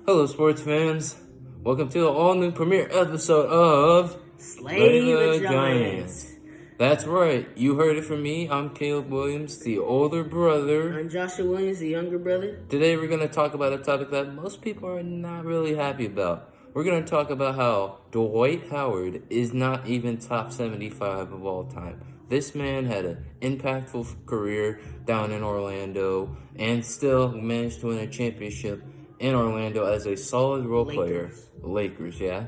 Hello, sports fans. Welcome to the all-new premiere episode of Slay the Giants. That's right. You heard it from me. I'm Caleb Williams, the older brother. I'm Joshua Williams, the younger brother. Today, we're going to talk about a topic that most people are not really happy about. We're going to talk about how Dwight Howard is not even top 75 of all time. This man had an impactful career down in Orlando and still managed to win a championship in Orlando as a solid role player. Lakers, yeah.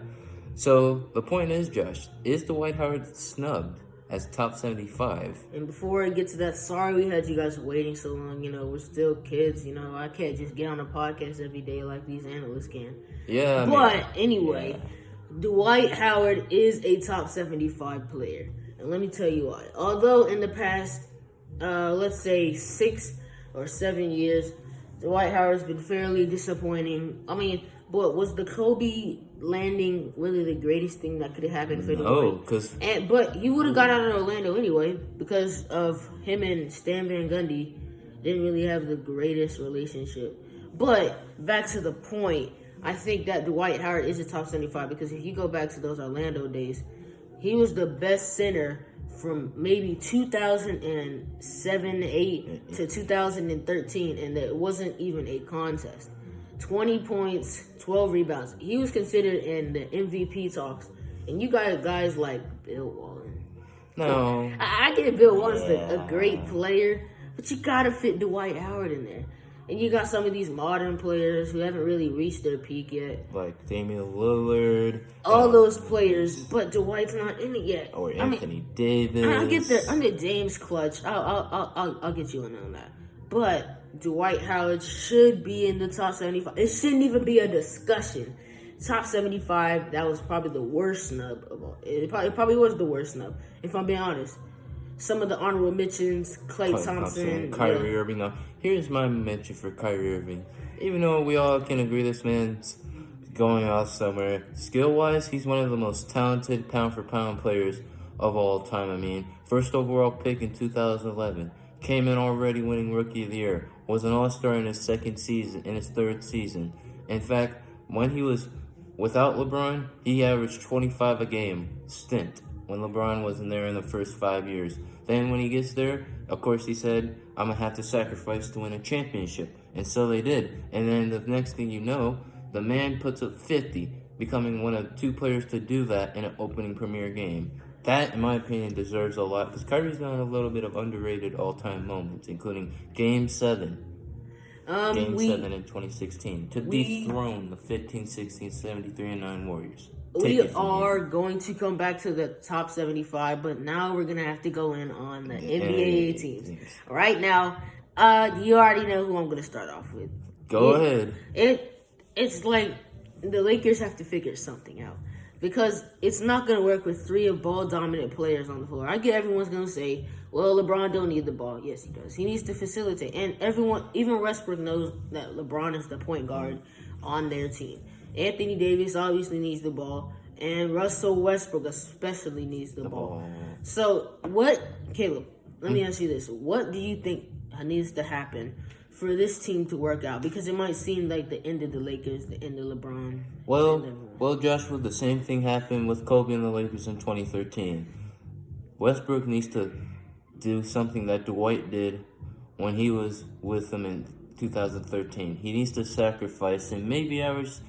So the point is, Josh, is Dwight Howard snubbed as top 75? And before I get to that, sorry we had you guys waiting so long. We're still kids. I can't just get on a podcast every day like these analysts can. Yeah. Anyway, Dwight Howard is a top 75 player. And let me tell you why. Although in the past, let's say 6 or 7 years, Dwight Howard's been fairly disappointing. But was the Kobe landing really the greatest thing that could have happened for Dwight? But he would have got out of Orlando anyway because of him and Stan Van Gundy didn't really have the greatest relationship. But back to the point, I think that Dwight Howard is a top 75 because if you go back to those Orlando days, he was the best center from maybe 2007-8 to 2013, and it wasn't even a contest. 20 points, 12 rebounds. He was considered in the MVP talks, and you got guys like Bill Walton. No. I get Bill Walton's a great player, but you got to fit Dwight Howard in there. And you got some of these modern players who haven't really reached their peak yet. Like Damian Lillard. All those players, but Dwight's not in it yet. Or Anthony Davis. I'll get the James clutch. I'll get you in on that. But Dwight Howard should be in the top 75. It shouldn't even be a discussion. Top 75, that was probably the worst snub of all. It probably was the worst snub, if I'm being honest. Some of the honorable mentions, Klay Thompson, Kyrie Irving. Now, here's my mention for Kyrie Irving. Even though we all can agree this man's going off somewhere, skill-wise, he's one of the most talented pound-for-pound players of all time. First overall pick in 2011, came in already winning Rookie of the Year, was an All-Star in his third season. In fact, when he was without LeBron, he averaged 25 a game stint when LeBron wasn't there in the first 5 years. Then when he gets there, of course he said, I'm going to have to sacrifice to win a championship. And so they did. And then the next thing you know, the man puts up 50, becoming one of 2 players to do that in an opening premier game. That, in my opinion, deserves a lot, because Kyrie's got a little bit of underrated all-time moments, including Game 7. Game 7 in 2016, to dethrone the 15, 16, 73-9 Warriors. We are going to come back to the top 75, but now we're going to have to go in on the NBA teams. Right now, you already know who I'm going to start off with. Go ahead. It's like the Lakers have to figure something out because it's not going to work with 3 ball-dominant players on the floor. I get everyone's going to say, well, LeBron don't need the ball. Yes, he does. He needs to facilitate. And everyone, even Westbrook knows that LeBron is the point guard on their team. Anthony Davis obviously needs the ball, and Russell Westbrook especially needs the ball. So, Caleb, let me ask you this. What do you think needs to happen for this team to work out? Because it might seem like the end of the Lakers, the end of LeBron. Well, Joshua, the same thing happened with Kobe and the Lakers in 2013. Westbrook needs to do something that Dwight did when he was with them in 2013. He needs to sacrifice and maybe average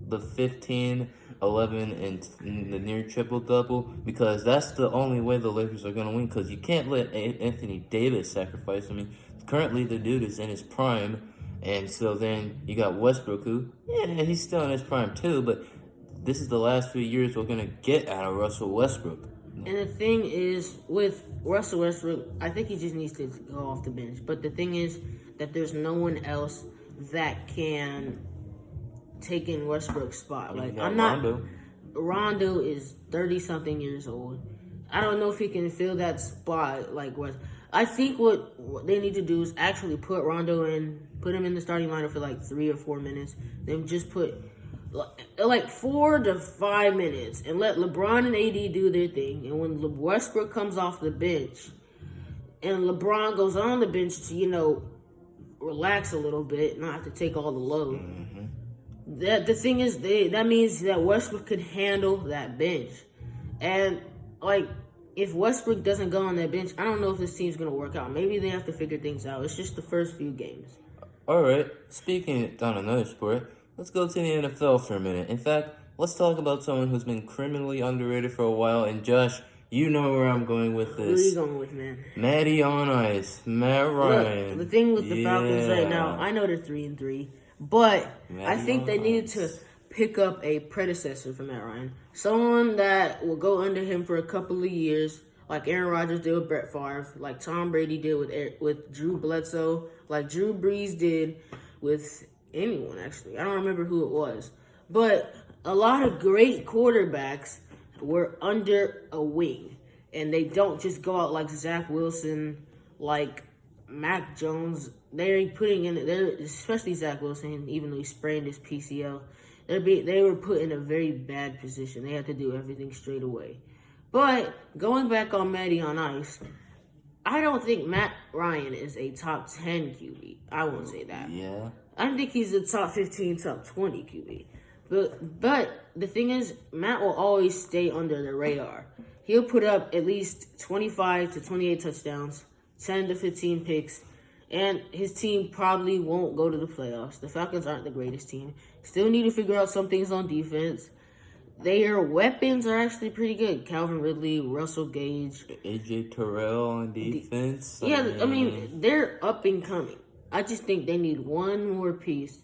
the 15, 11, and the near triple-double, because that's the only way the Lakers are going to win, because you can't let Anthony Davis sacrifice. Currently the dude is in his prime, and so then you got Westbrook, who, he's still in his prime too, but this is the last few years we're going to get out of Russell Westbrook. And the thing is, with Russell Westbrook, I think he just needs to go off the bench. But the thing is that there's no one else that can take in Westbrook's spot. Rondo is 30-something years old. I don't know if he can fill that spot like West. I think what they need to do is actually put Rondo in, put him in the starting lineup for like 3 or 4 minutes, then just put like 4 to 5 minutes and let LeBron and AD do their thing. And when Westbrook comes off the bench and LeBron goes on the bench to, relax a little bit, not have to take all the load. the thing is, that means that Westbrook could handle that bench, and like if Westbrook doesn't go on that bench, I don't know if this team's gonna work out. Maybe they have to figure things out. It's just the first few games. All right, speaking on another sport, let's go to the NFL for a minute. In fact, let's talk about someone who's been criminally underrated for a while. And Josh, you know where I'm going with Who are you this. going with, man? Matty on ice, Matt Ryan. Look, the thing with the Falcons right now, I know they're 3-3, but I think they needed to pick up a predecessor for Matt Ryan, someone that will go under him for a couple of years, like Aaron Rodgers did with Brett Favre, like Tom Brady did with Drew Bledsoe, like Drew Brees did with anyone, actually. I don't remember who it was. But a lot of great quarterbacks were under a wing, and they don't just go out like Zach Wilson, like Mac Jones. They're putting in there, especially Zach Wilson, even though he sprained his PCL. They were put in a very bad position. They had to do everything straight away. But going back on Matty on ice, I don't think Matt Ryan is a top 10 QB. I won't say that. Yeah. I think he's a top 15, top 20 QB. But the thing is, Matt will always stay under the radar. He'll put up at least 25 to 28 touchdowns, 10 to 15 picks, and his team probably won't go to the playoffs. The Falcons aren't the greatest team. Still need to figure out some things on defense. Their weapons are actually pretty good. Calvin Ridley, Russell Gage. AJ Terrell on defense. I mean, they're up and coming. I just think they need one more piece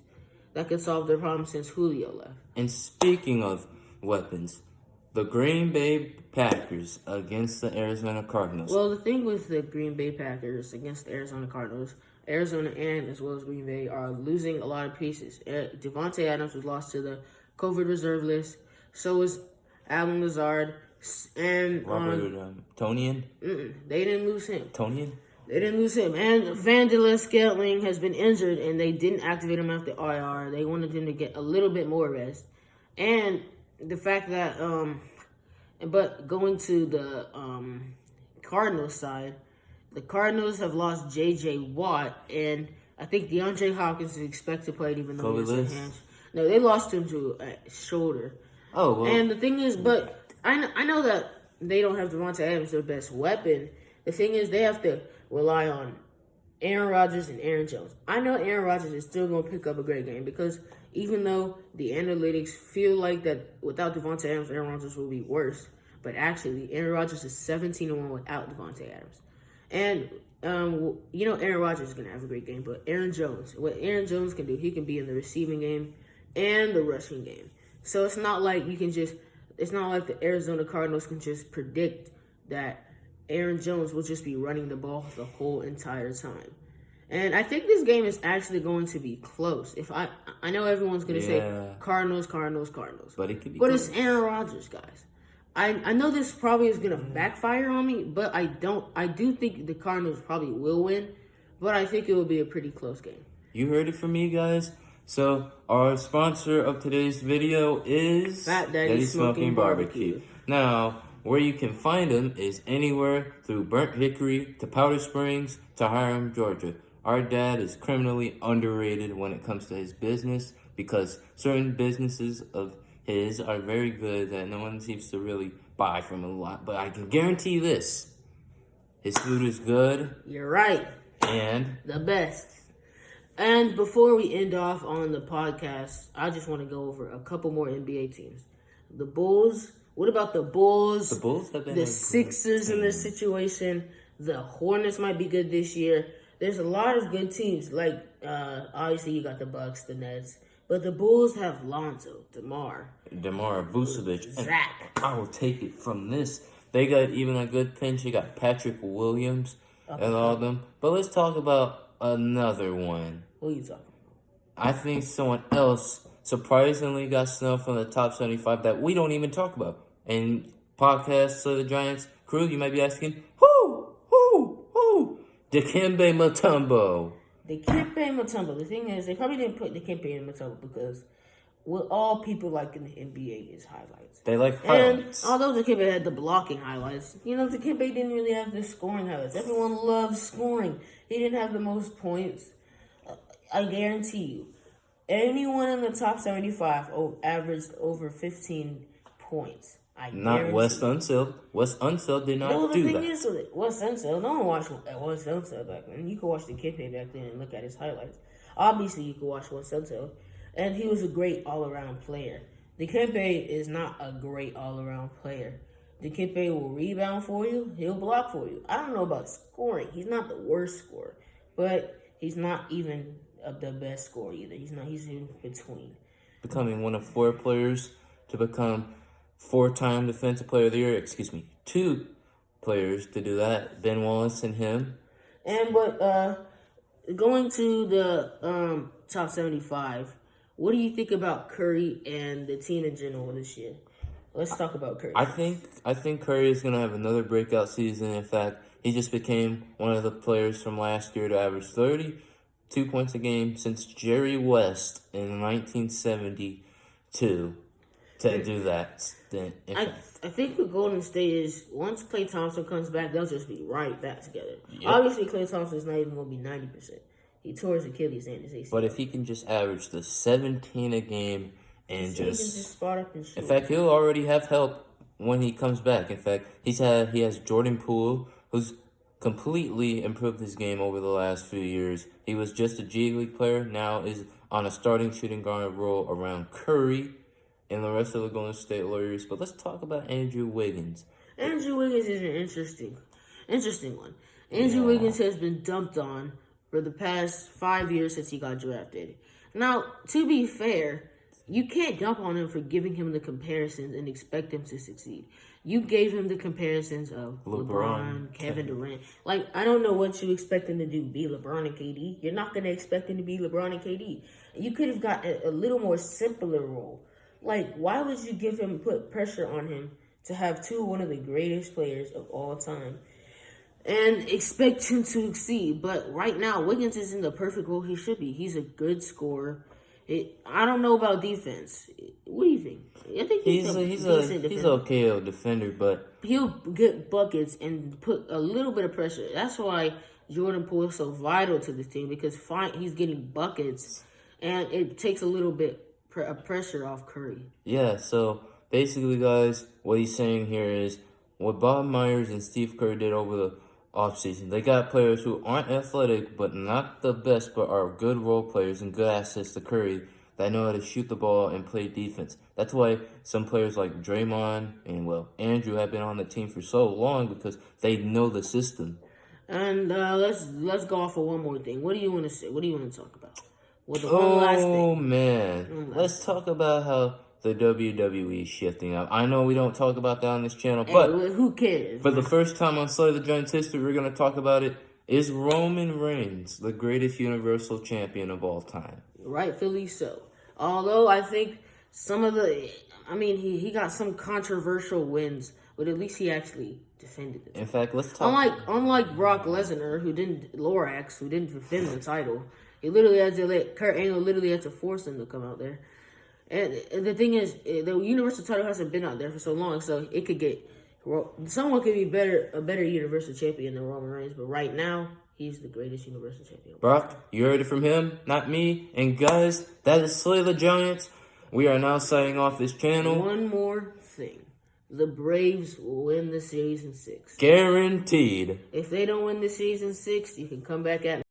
that could solve their problem since Julio left. And speaking of weapons, the Green Bay Packers against the Arizona Cardinals. Well, the thing with the Green Bay Packers against the Arizona Cardinals, Arizona and as well as Green Bay are losing a lot of pieces. Devontae Adams was lost to the COVID reserve list. So is Allen Lazard and Tonian. They didn't lose him. Tonian. They didn't lose him. And Vanderlei Scantling has been injured, and they didn't activate him after IR. They wanted him to get a little bit more rest. And the fact that, but going to the Cardinals side, the Cardinals have lost J.J. Watt, and I think DeAndre Hopkins is expected to play even though he has hands. No, they lost him to a shoulder. Oh, well. And the thing is, but I know that they don't have Devontae Adams, their best weapon. The thing is, they have to rely on Aaron Rodgers and Aaron Jones. I know Aaron Rodgers is still going to pick up a great game because even though the analytics feel like that without Devontae Adams, Aaron Rodgers will be worse, but actually, Aaron Rodgers is 17-1 without Devontae Adams. And, Aaron Rodgers is going to have a great game, but Aaron Jones, what Aaron Jones can do, he can be in the receiving game and the rushing game. So it's not like it's not like the Arizona Cardinals can just predict that Aaron Jones will just be running the ball the whole entire time. And I think this game is actually going to be close. I know everyone's going to say Cardinals. But it could be it's Aaron Rodgers, guys. I know this probably is going to backfire on me, but I do think the Cardinals probably will win, but I think it will be a pretty close game. You heard it from me, guys. So, our sponsor of today's video is Fat Daddy Smoking Barbecue. Now, where you can find them is anywhere through Burnt Hickory to Powder Springs to Hiram, Georgia. Our dad is criminally underrated when it comes to his business because certain businesses of his are very good that no one seems to really buy from a lot. But I can guarantee this. His food is good. You're right. And the best. And before we end off on the podcast, I just want to go over a couple more NBA teams. The Bulls. What about the Bulls? The Bulls have been the Sixers in their situation. The Hornets might be good this year. There's a lot of good teams. Like, obviously, you got the Bucks, the Nets. But the Bulls have Lonzo, DeMar Vucevic, Zach. I will take it from this. They got even a good pinch. They got Patrick Williams and all of them. But let's talk about another one. Who are you talking about? I think someone else surprisingly got snubbed from the top 75 that we don't even talk about. And podcasts of the Giants crew, you might be asking, who? Dikembe Mutombo. Dikembe Mutombo. The thing is, they probably didn't put Dikembe Mutombo because what all people like in the NBA is highlights. They like highlights. And although Dikembe had the blocking highlights, Dikembe didn't really have the scoring highlights. Everyone loves scoring. He didn't have the most points. I guarantee you, anyone in the top 75 averaged over 15 points. Not Wes Unseld. Wes Unseld did not do that. The thing is, Wes Unseld, no one watched Wes Unseld back then. You could watch the Kempe back then and look at his highlights. Obviously, you could watch Wes Unseld, and he was a great all-around player. The Kempe is not a great all-around player. The Kempe will rebound for you. He'll block for you. I don't know about scoring. He's not the worst scorer, but he's not even the best scorer either. He's not. He's in between. Becoming one of 4 players to become 4-time Defensive Player of the Year. 2 players to do that. Ben Wallace and him. Going to the top 75, what do you think about Curry and the team in general this year? Let's talk about Curry. I think Curry is going to have another breakout season. In fact, he just became one of the players from last year to average 32 points a game since Jerry West in 1972 to do that. I think with Golden State is once Klay Thompson comes back, they'll just be right back together. Yep. Obviously, Klay Thompson's not even going to be 90%. He tore his Achilles and his ACL. But if he can just average the 17 a game and so just, he can just spot up and shoot. In fact, he'll already have help when he comes back. In fact, he has Jordan Poole, who's completely improved his game over the last few years. He was just a G League player, now is on a starting shooting guard role around Curry and the rest of the Golden State Warriors. But let's talk about Andrew Wiggins. Andrew Wiggins is an interesting one. Andrew Wiggins has been dumped on for the past 5 years since he got drafted. Now, to be fair, you can't dump on him for giving him the comparisons and expect him to succeed. You gave him the comparisons of LeBron, Kevin Durant. Like, I don't know what you expect him to do, be LeBron and KD. You're not going to expect him to be LeBron and KD. You could have got a little more simpler role. Like, why would you put pressure on him to have one of the greatest players of all time and expect him to succeed? But right now, Wiggins is in the perfect role he should be. He's a good scorer. I don't know about defense. What do you think? I think he's okay defender, but he'll get buckets and put a little bit of pressure. That's why Jordan Poole is so vital to this team, because he's getting buckets, and it takes a little bit of pressure off Curry. Yeah, so basically, guys, what he's saying here is what Bob Myers and Steve Kerr did over the offseason. They got players who aren't athletic, but not the best, but are good role players and good assets to Curry that know how to shoot the ball and play defense. That's why some players like Draymond and, Andrew have been on the team for so long, because they know the system. And let's go off of one more thing. What do you want to say? What do you want to talk about? One last thing. Man. Let's talk about how the WWE is shifting up. I know we don't talk about that on this channel, but who cares? For the first time on Slay the Giants history, we're going to talk about it. Is Roman Reigns the greatest Universal Champion of all time? Rightfully so. Although I think he got some controversial wins, but at least he actually defended it. In fact, let's talk. Unlike Brock Lesnar, who didn't defend the title, he literally had to Kurt Angle force him to come out there. And the thing is, the Universal title hasn't been out there for so long, so it could get someone could be a better Universal Champion than Roman Reigns. But right now, he's the greatest Universal Champion. Brock, you heard it from him, not me. And guys, that is Slay the Giants. We are now signing off this channel. One more thing: the Braves will win the series in 6. Guaranteed. If they don't win the series in 6, you can come back at me.